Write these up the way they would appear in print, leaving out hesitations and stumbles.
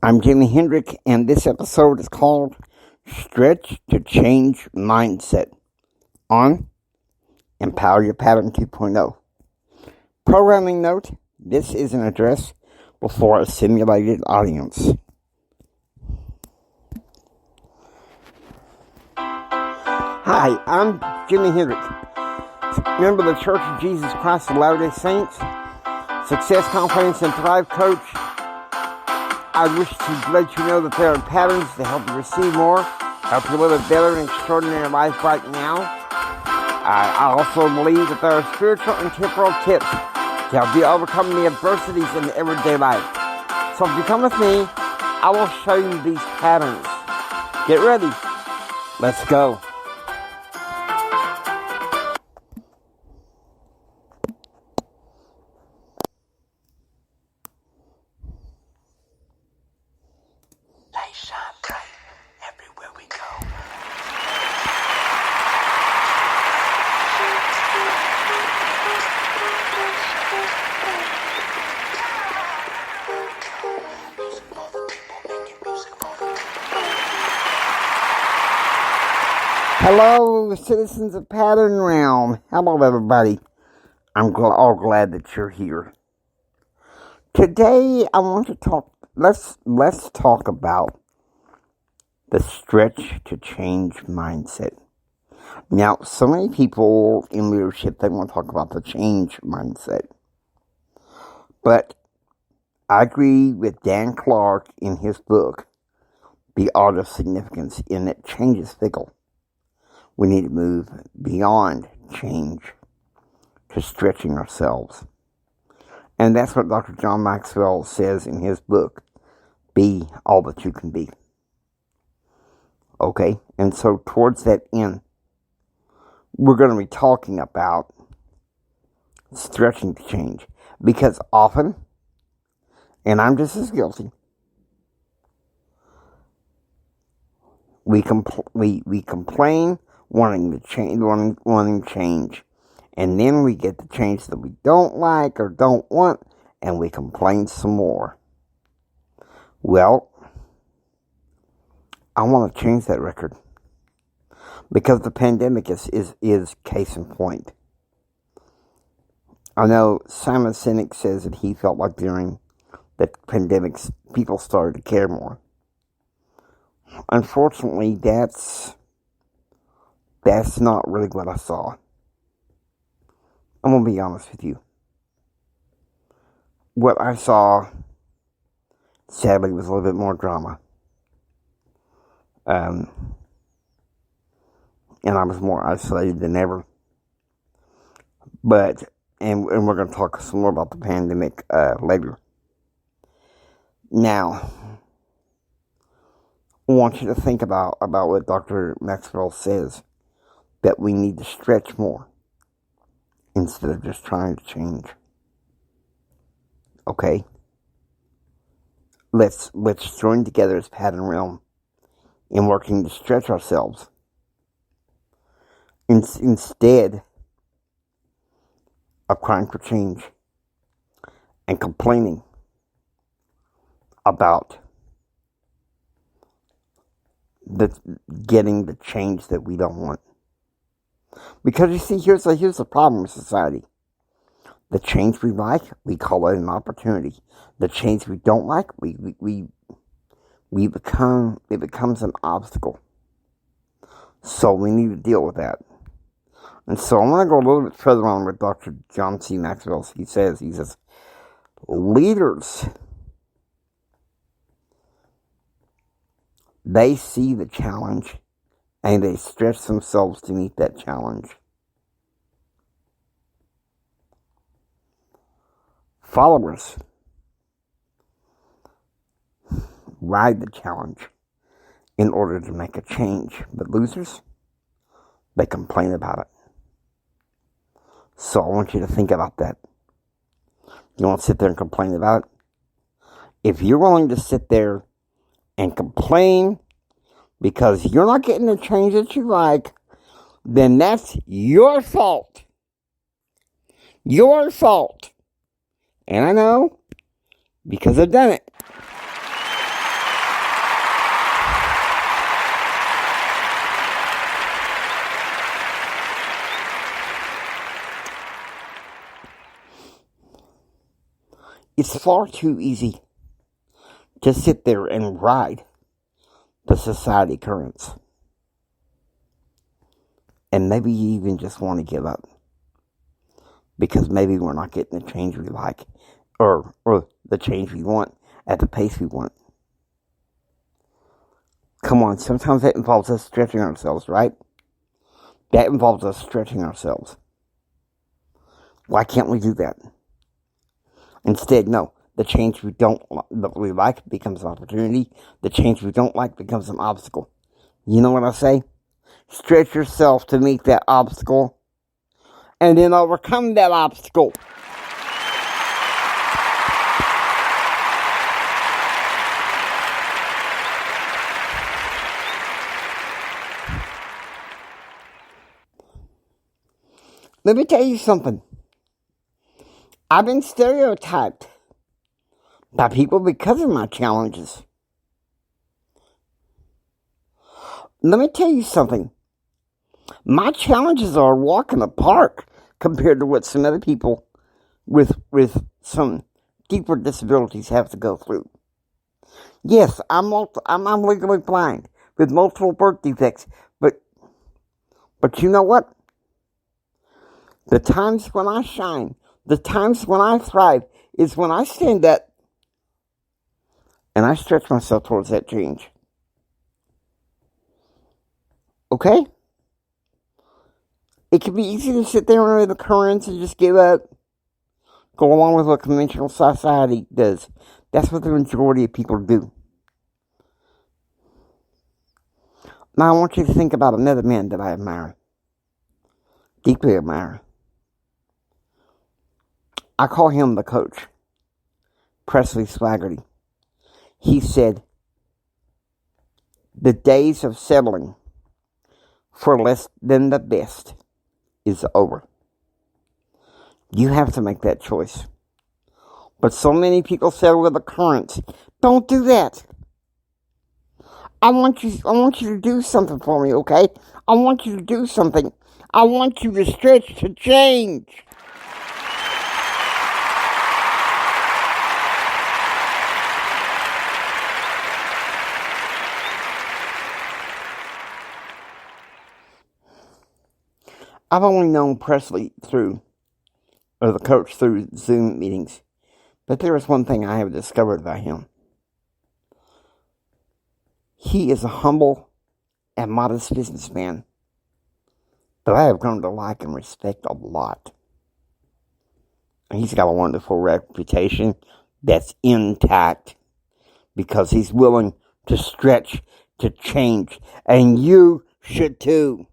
I'm Jimi Hendrick, and this episode is called Stretch to Change Mindset on Empower Your Pattern 2.0. Programming note, this is an address before a simulated audience. Hi, I'm Jimi Hendrick, member of the Church of Jesus Christ of Latter-day Saints, Success, Confidence, and Thrive Coach. I wish to let you know that there are patterns to help you receive more, help you live a better and extraordinary life right now. I also believe that there are spiritual and temporal tips to help you overcome the adversities in everyday life. So if you come with me, I will show you these patterns. Get ready. Let's go. Hello, citizens of Pattern Realm. Hello, everybody. I'm all glad that you're here. Today, I want to talk. Let's talk about the stretch to change mindset. Now, so many people in leadership, they want to talk about the change mindset. But I agree with Dan Clark in his book, The Art of Significance, in that change is fickle. We need to move beyond change to stretching ourselves. And that's what Dr. John Maxwell says in his book, Be All That You Can Be. Okay, and so towards that end, we're going to be talking about stretching to change. Because often, and I'm just as guilty, we complain, wanting change, and then we get the change that we don't like or don't want, and we complain some more. Well, I want to change that record, because the pandemic is case in point. I know Simon Sinek says that he felt like during the pandemic people started to care more. Unfortunately, that's not really what I saw. I'm going to be honest with you. What I saw, sadly, was a little bit more drama. And I was more isolated than ever. But, and we're going to talk some more about the pandemic later. Now, I want you to think about what Dr. Maxwell says, that we need to stretch more instead of just trying to change. Okay? Let's join together as Pattern Realm in working to stretch ourselves. Instead of crying for change and complaining about getting the change that we don't want. Because you see, here's the problem with society. The change we like, we call it an opportunity. The change we don't like, it becomes an obstacle. So we need to deal with that. And so I'm going to go a little bit further on with Dr. John C. Maxwell. He says, leaders, they see the challenge and they stretch themselves to meet that challenge. Followers ride the challenge in order to make a change. But losers, they complain about it. So I want you to think about that. You won't sit there and complain about it. If you're willing to sit there and complain because you're not getting the change that you like, then that's your fault. Your fault. And I know, because I've done it. It's far too easy to sit there and ride the society currents. And maybe you even just want to give up. Because maybe we're not getting the change we like. Or the change we want at the pace we want. Come on, sometimes that involves us stretching ourselves, right? That involves us stretching ourselves. Why can't we do that? Instead, no. The change that we like becomes an opportunity. The change we don't like becomes an obstacle. You know what I say? Stretch yourself to meet that obstacle. And then overcome that obstacle. Let me tell you something. I've been stereotyped by people because of my challenges. Let me tell you something. My challenges are a walk in the park compared to what some other people with some deeper disabilities have to go through. Yes, I'm legally blind with multiple birth defects, but you know what? The times when I shine, the times when I thrive, is when I stand up and I stretch myself towards that change. Okay? It can be easy to sit there under the currents and just give up. Go along with what conventional society does. That's what the majority of people do. Now I want you to think about another man that I admire. Deeply admire. I call him the Coach Presley Swaggerty. He said, the days of settling for less than the best is over. You have to make that choice. But so many people settle with the currents. Don't do that. I want you to do something for me, okay? I want you to do something. I want you to stretch to change. I've only known Presley the Coach through Zoom meetings. But there is one thing I have discovered about him. He is a humble and modest businessman that I have grown to like and respect a lot. And he's got a wonderful reputation that's intact because he's willing to stretch to change. And you should too.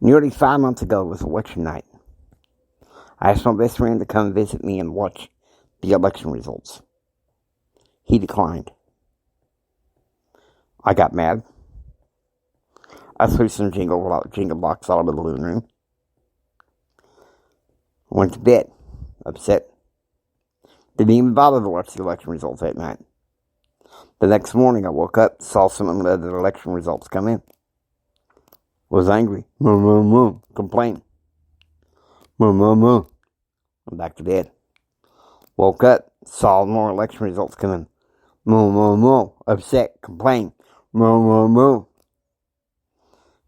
Nearly 5 months ago was election night. I asked my best friend to come visit me and watch the election results. He declined. I got mad. I threw some jingle box all over the living room. Went to bed, upset. Didn't even bother to watch the election results that night. The next morning I woke up, saw some of the election results come in. Was angry. Complained. Went back to bed. Woke up, saw more election results come in. Upset, complained.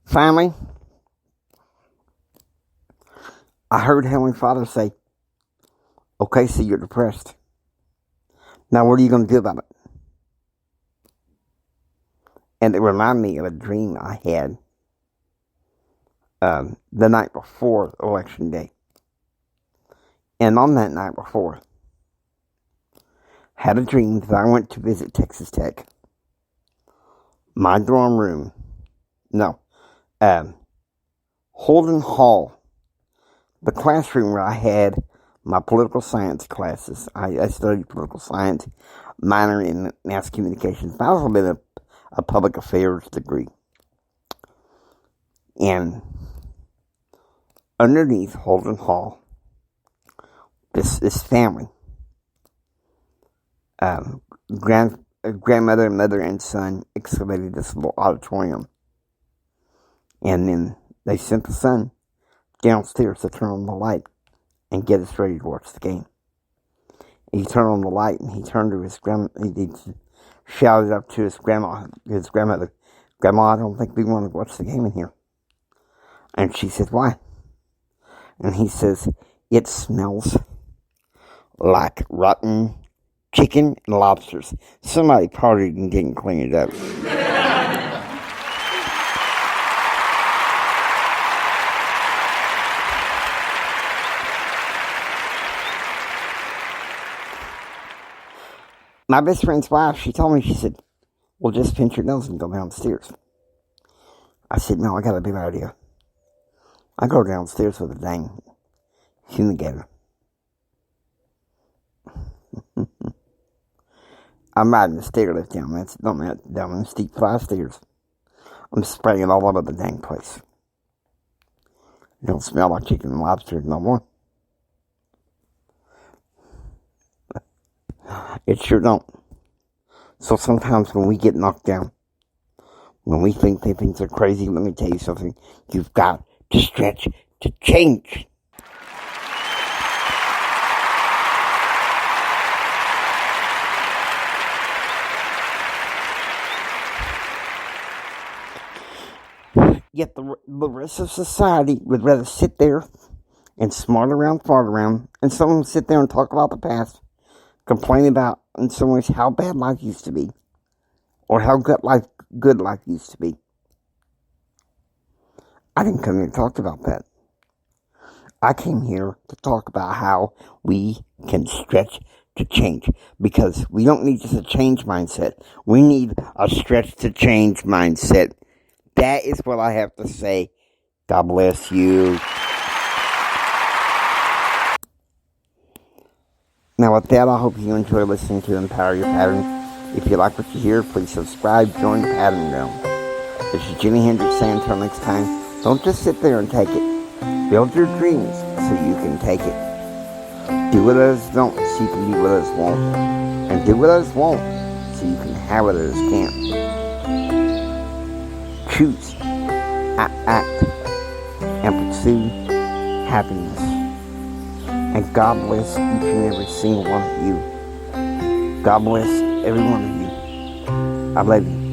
Finally, I heard Heavenly Father say, okay, so you're depressed. Now what are you going to do about it? And it reminded me of a dream I had the night before election day. And on that night before, had a dream that I went to visit Texas Tech. My dorm room, Holden Hall, the classroom where I had my political science classes. I studied political science, minor in mass communications. I also did a public affairs degree. And underneath Holden Hall, this family, a grandmother, mother, and son excavated this little auditorium. And then they sent the son downstairs to turn on the light and get us ready to watch the game. And he turned on the light and he turned to his grandma. He shouted up to his grandmother, "Grandma, I don't think we want to watch the game in here." And she said, "Why?" And he says, "It smells like rotten chicken and lobsters. Somebody partied and didn't clean it up." My best friend's wife, she told me, she said, "Well, just pinch your nose and go downstairs." I said, "No, I got a big idea. I go downstairs with a dang fumigator. I'm riding the stair lift down them steep 5 stairs. I'm spraying it all over the dang place. It don't smell like chicken and lobster no more. It sure don't." So sometimes when we get knocked down, when we think that things are crazy, let me tell you something. You've got to stretch to change. Yet the rest of society would rather sit there and fart around, and some of them sit there and talk about the past, complain about, in some ways, how bad life used to be, or how good life used to be. I didn't come here to talk about that. I came here to talk about how we can stretch to change, because we don't need just a change mindset. We need a stretch to change mindset. That is what I have to say. God bless you. Now with that, I hope you enjoy listening to Empower Your Pattern. If you like what you hear, please subscribe, join the Pattern Realm. This is Jimi Hendrix saying until next time, don't just sit there and take it. Build your dreams so you can take it. Do what others don't so you can be what others won't. And do what others won't so you can have what others can't. Choose, act, and pursue happiness. And God bless each and every single one of you. God bless every one of you. I love you.